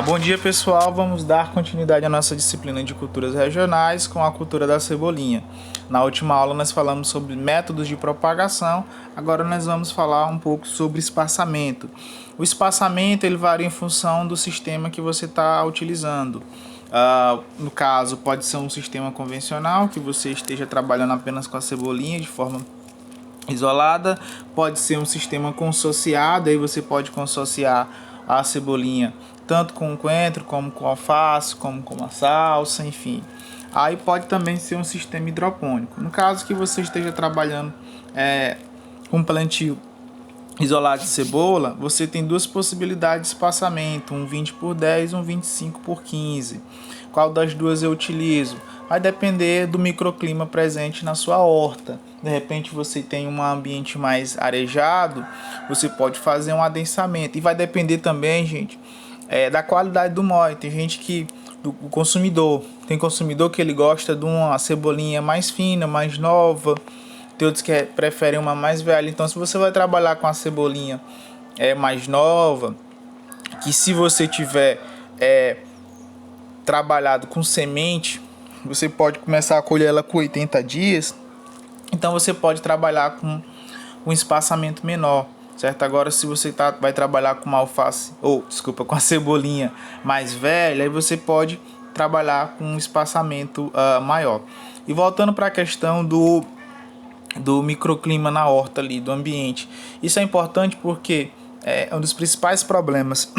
Bom dia, pessoal, vamos dar continuidade à nossa disciplina de culturas regionais com a cultura da cebolinha. Na última aula nós falamos sobre métodos de propagação, agora nós vamos falar um pouco sobre espaçamento. O espaçamento ele varia em função do sistema que você está utilizando. No caso, pode ser um sistema convencional, que você esteja trabalhando apenas com a cebolinha de forma isolada, pode ser um sistema consociado, aí você pode consociar a cebolinha tanto com o coentro, como com alface, como com a salsa, enfim. Aí pode também ser um sistema hidropônico. No caso que você esteja trabalhando com plantio isolado de cebola, você tem duas possibilidades de espaçamento, um 20 por 10 e um 25 por 15. Qual das duas eu utilizo? Vai depender do microclima presente na sua horta. De repente você tem um ambiente mais arejado, você pode fazer um adensamento. E vai depender também, gente, da qualidade do mói. Tem gente que, do consumidor, tem consumidor que ele gosta de uma cebolinha mais fina, mais nova. Tem outros que preferem uma mais velha. Então, se você vai trabalhar com a cebolinha mais nova, que se você tiver trabalhado com semente, você pode começar a colher ela com 80 dias. Então, você pode trabalhar com um espaçamento menor, certo? Agora, se você vai trabalhar com uma alface, com a cebolinha mais velha, aí você pode trabalhar com um espaçamento maior. E voltando para a questão do microclima na horta ali, do ambiente. Isso é importante porque um dos principais problemas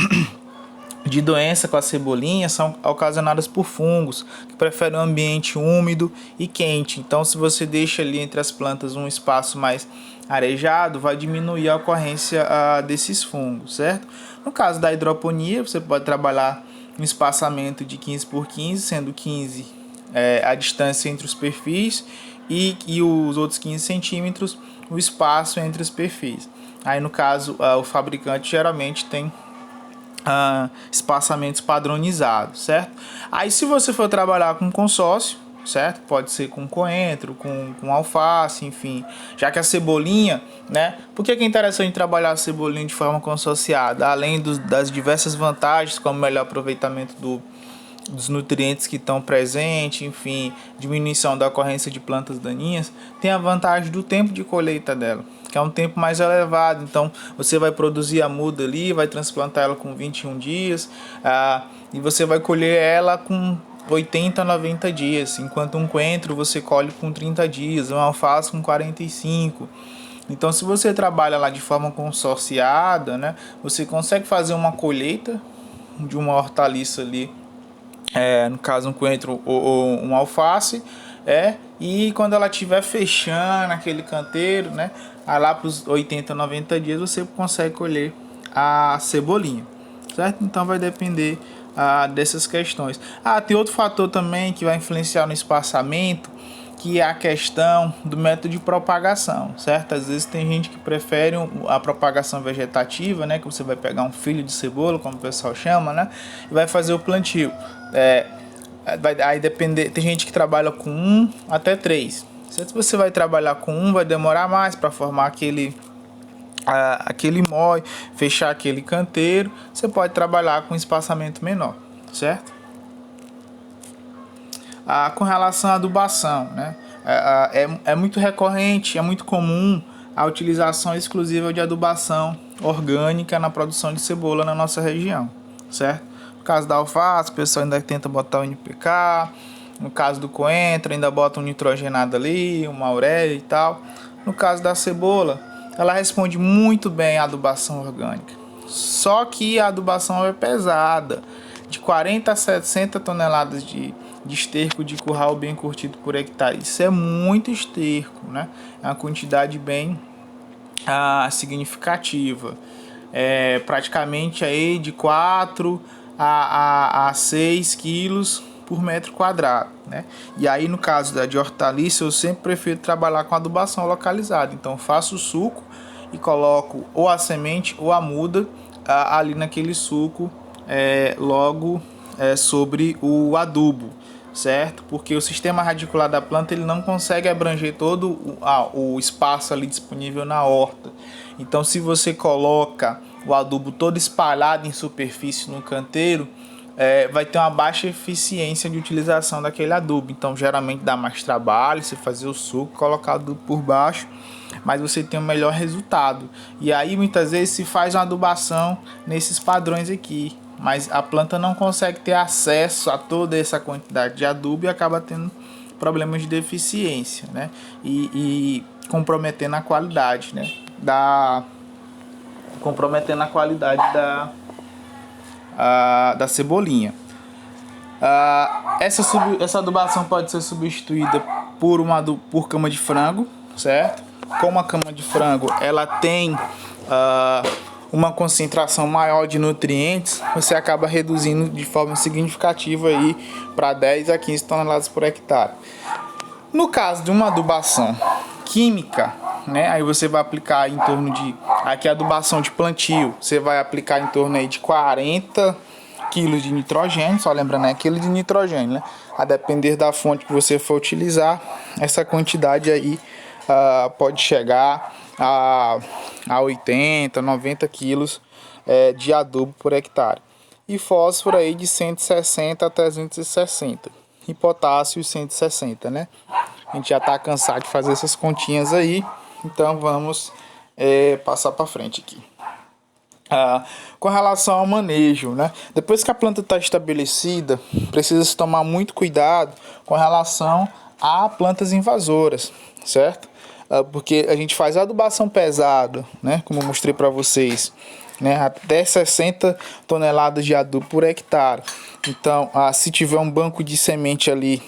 de doença com a cebolinha são ocasionadas por fungos, que preferem um ambiente úmido e quente. Então, se você deixa ali entre as plantas um espaço mais arejado, vai diminuir a ocorrência desses fungos, certo? No caso da hidroponia, você pode trabalhar um espaçamento de 15 por 15, sendo 15 a distância entre os perfis e os outros 15 centímetros o espaço entre os perfis. Aí, no caso, o fabricante geralmente tem espaçamentos padronizados, certo? Aí, se você for trabalhar com consórcio, certo? Pode ser com coentro, com alface, enfim. Já que a cebolinha, né? Por que é interessante trabalhar a cebolinha de forma consociada? Além das diversas vantagens, como melhor aproveitamento dos nutrientes que estão presentes, enfim, diminuição da ocorrência de plantas daninhas, tem a vantagem do tempo de colheita dela, que é um tempo mais elevado. Então você vai produzir a muda ali, vai transplantar ela com 21 dias e você vai colher ela com 80 a 90 dias, enquanto um coentro você colhe com 30 dias, uma alface com 45. Então, se você trabalha lá de forma consorciada, né, você consegue fazer uma colheita de uma hortaliça ali, no caso um coentro ou um alface, e quando ela estiver fechando aquele canteiro, né, aí lá para os 80, 90 dias você consegue colher a cebolinha, certo? Então vai depender dessas questões. Tem outro fator também que vai influenciar no espaçamento, que é a questão do método de propagação, certo? Às vezes tem gente que prefere a propagação vegetativa, né, que você vai pegar um filho de cebola, como o pessoal chama, né, e vai fazer o plantio. Aí depender, tem gente que trabalha com 1 até 3. Se você vai trabalhar com 1, vai demorar mais para formar aquele mói, fechar aquele canteiro. Você pode trabalhar com espaçamento menor, certo? Com relação à adubação, né? É muito recorrente, é muito comum a utilização exclusiva de adubação orgânica na produção de cebola na nossa região, certo? No caso da alface, o pessoal ainda tenta botar o NPK. No caso do coentro, ainda bota um nitrogenado ali, uma ureia e tal. No caso da cebola, ela responde muito bem à adubação orgânica. Só que a adubação é pesada, de 40 a 60 toneladas de esterco de curral bem curtido por hectare. Isso é muito esterco, né? É uma quantidade bem significativa. Praticamente aí de 4 a 6 quilos por metro quadrado, né? E aí, no caso de hortaliça, eu sempre prefiro trabalhar com adubação localizada. Então, faço o suco e coloco ou a semente ou a muda ali naquele suco, logo sobre o adubo, certo? Porque o sistema radicular da planta ele não consegue abranger todo o espaço ali disponível na horta. Então, se você coloca o adubo todo espalhado em superfície no canteiro, vai ter uma baixa eficiência de utilização daquele adubo. Então geralmente dá mais trabalho você fazer o suco, colocar o adubo por baixo, mas você tem um melhor resultado. E aí muitas vezes se faz uma adubação nesses padrões aqui, mas a planta não consegue ter acesso a toda essa quantidade de adubo e acaba tendo problemas de deficiência, né? E comprometendo a qualidade, né? Comprometendo a qualidade da cebolinha. Essa adubação pode ser substituída por cama de frango, certo? Como a cama de frango ela tem uma concentração maior de nutrientes, você acaba reduzindo de forma significativa aí para 10 a 15 toneladas por hectare. No caso de uma adubação química, né, aí você vai aplicar em torno de, aqui a adubação de plantio, você vai aplicar em torno aí de 40 kg de nitrogênio, só lembrando, é quilo de nitrogênio, né? A depender da fonte que você for utilizar, essa quantidade aí pode chegar a 80, 90 quilos de adubo por hectare. E fósforo aí de 160 a 360. E potássio 160, né? A gente já tá cansado de fazer essas continhas aí, então vamos passar para frente aqui. Com relação ao manejo, né? Depois que a planta está estabelecida, precisa se tomar muito cuidado com relação a plantas invasoras, certo? Porque a gente faz adubação pesada, né? Como eu mostrei para vocês, né? Até 60 toneladas de adubo por hectare. Então, se tiver um banco de semente ali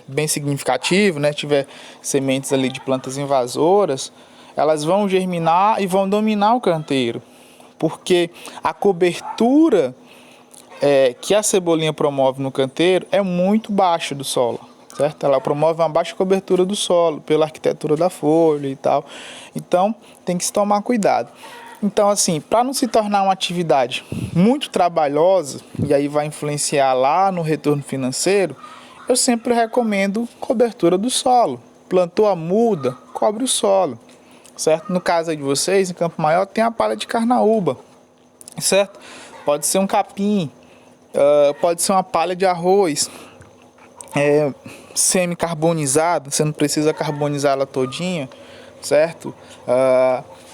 bem significativo, né? Tiver sementes ali de plantas invasoras, elas vão germinar e vão dominar o canteiro. Porque a cobertura que a cebolinha promove no canteiro é muito baixa do solo, certo? Ela promove uma baixa cobertura do solo pela arquitetura da folha e tal. Então tem que se tomar cuidado. Então assim, para não se tornar uma atividade muito trabalhosa e aí vai influenciar lá no retorno financeiro, eu sempre recomendo cobertura do solo. Plantou a muda, cobre o solo. Certo? No caso aí de vocês, em Campo Maior, tem a palha de carnaúba, certo? Pode ser um capim, pode ser uma palha de arroz, semi-carbonizada, você não precisa carbonizar ela todinha, certo?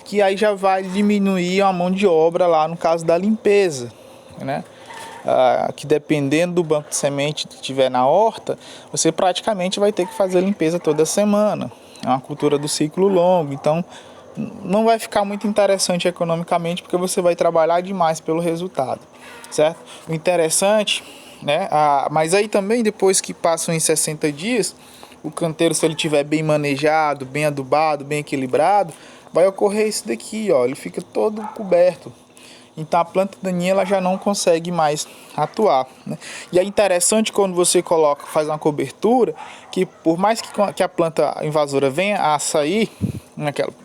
Que aí já vai diminuir a mão de obra lá no caso da limpeza, né? Que dependendo do banco de semente que tiver na horta, você praticamente vai ter que fazer a limpeza toda semana. É uma cultura do ciclo longo, então não vai ficar muito interessante economicamente porque você vai trabalhar demais pelo resultado, certo? O interessante, né? Mas aí também depois que passam em 60 dias, o canteiro, se ele estiver bem manejado, bem adubado, bem equilibrado, vai ocorrer isso daqui, ó, ele fica todo coberto. Então a planta daninha ela já não consegue mais atuar, né? E é interessante quando você faz uma cobertura, que por mais que a planta invasora venha a sair,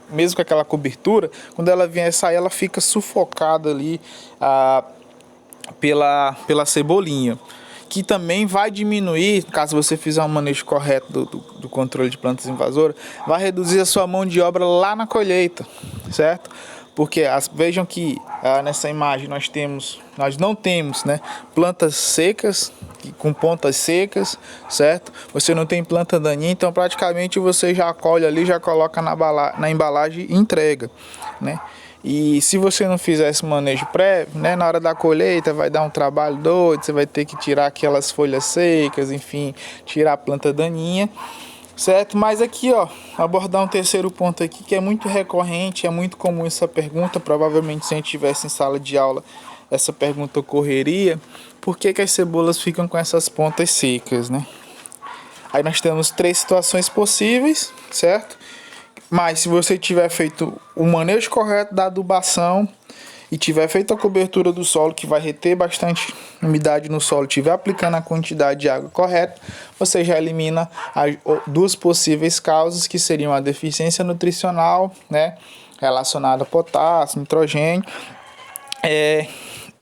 mesmo com aquela cobertura, quando ela vier a sair, ela fica sufocada ali pela cebolinha, que também vai diminuir, caso você fizer um manejo correto do controle de plantas invasoras, vai reduzir a sua mão de obra lá na colheita, certo? Porque vejam que nessa imagem nós não temos, né, plantas secas, com pontas secas, certo? Você não tem planta daninha, então praticamente você já colhe ali, já coloca na embalagem e entrega, né? E se você não fizer esse manejo prévio, né, na hora da colheita vai dar um trabalho doido, você vai ter que tirar aquelas folhas secas, enfim, tirar a planta daninha. Certo? Mas aqui, ó, abordar um terceiro ponto aqui que é muito recorrente, é muito comum essa pergunta. Provavelmente se a gente estivesse em sala de aula, essa pergunta ocorreria: por que as cebolas ficam com essas pontas secas, né? Aí nós temos 3 situações possíveis, certo? Mas se você tiver feito o manejo correto da adubação e tiver feito a cobertura do solo, que vai reter bastante umidade no solo, tiver aplicando a quantidade de água correta, você já elimina as 2 possíveis causas, que seriam a deficiência nutricional, né, relacionada a potássio, nitrogênio,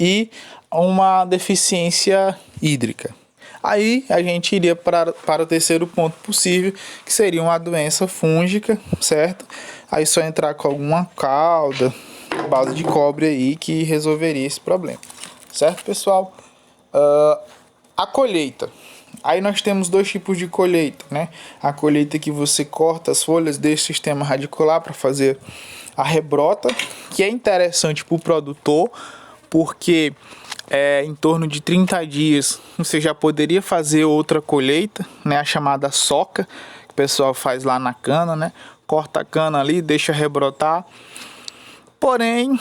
e uma deficiência hídrica. Aí a gente iria para o terceiro ponto possível, que seria uma doença fúngica, certo? Aí só entrar com alguma cauda, base de cobre aí, que resolveria esse problema, certo, pessoal? A colheita. Aí nós temos dois tipos de colheita, né? A colheita que você corta as folhas, deixa o sistema radicular para fazer a rebrota, que é interessante para o produtor, porque em torno de 30 dias você já poderia fazer outra colheita, né? A chamada soca, que o pessoal faz lá na cana, né? Corta a cana ali, deixa rebrotar. Porém,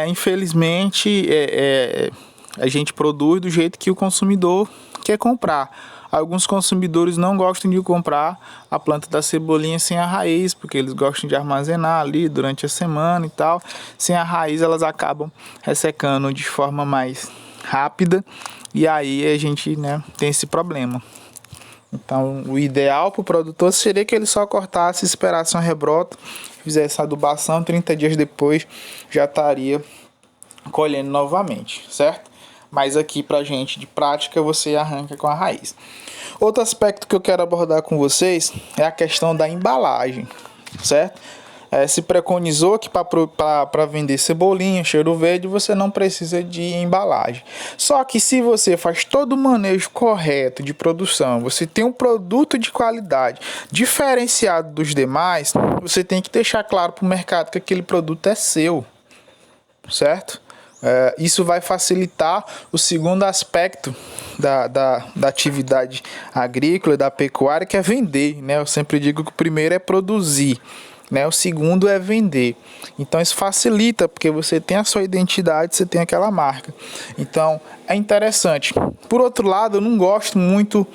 infelizmente, a gente produz do jeito que o consumidor quer comprar. Alguns consumidores não gostam de comprar a planta da cebolinha sem a raiz, porque eles gostam de armazenar ali durante a semana e tal. Sem a raiz, elas acabam ressecando de forma mais rápida, e aí a gente, né, tem esse problema. Então, o ideal para o produtor seria que ele só cortasse, esperasse uma rebrota, fizesse a adubação, 30 dias depois já estaria colhendo novamente, certo? Mas aqui pra gente de prática você arranca com a raiz. Outro aspecto que eu quero abordar com vocês é a questão da embalagem, certo? Se preconizou que para vender cebolinha, cheiro verde, você não precisa de embalagem. Só que se você faz todo o manejo correto de produção, você tem um produto de qualidade diferenciado dos demais, você tem que deixar claro para o mercado que aquele produto é seu, certo? Isso vai facilitar o segundo aspecto da atividade agrícola e da pecuária, que é vender, né? Eu sempre digo que o primeiro é produzir, né? O segundo é vender. Então isso facilita, porque você tem a sua identidade, você tem aquela marca. Então é interessante. Por outro lado, eu não gosto muito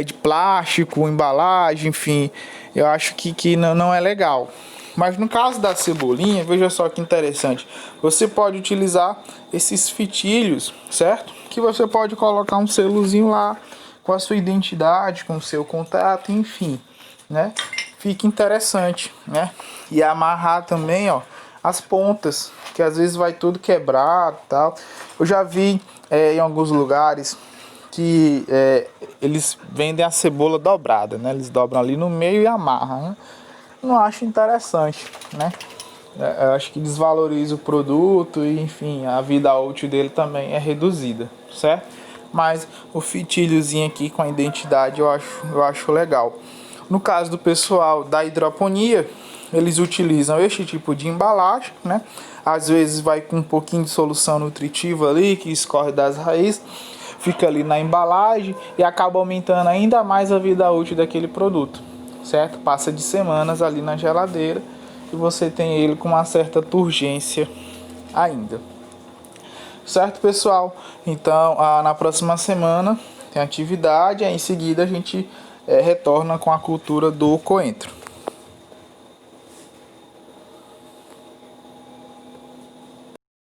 de plástico, embalagem, enfim. Eu acho que não é legal. Mas no caso da cebolinha, veja só que interessante. Você pode utilizar esses fitilhos, certo? Que você pode colocar um selozinho lá com a sua identidade, com o seu contato, enfim, né? Fica interessante, né? E amarrar também, ó, as pontas, que às vezes vai tudo quebrado e tal. Eu já vi em alguns lugares que eles vendem a cebola dobrada, né? Eles dobram ali no meio e amarram, né? Não acho interessante, né? Eu acho que desvaloriza o produto e, enfim, a vida útil dele também é reduzida, certo? Mas o fitilhozinho aqui com a identidade eu acho legal. No caso do pessoal da hidroponia, eles utilizam este tipo de embalagem, né? Às vezes vai com um pouquinho de solução nutritiva ali, que escorre das raízes, fica ali na embalagem e acaba aumentando ainda mais a vida útil daquele produto, certo? Passa de semanas ali na geladeira e você tem ele com uma certa turgência ainda. Certo, pessoal? Então, na próxima semana tem atividade, aí em seguida a gente retorna com a cultura do coentro.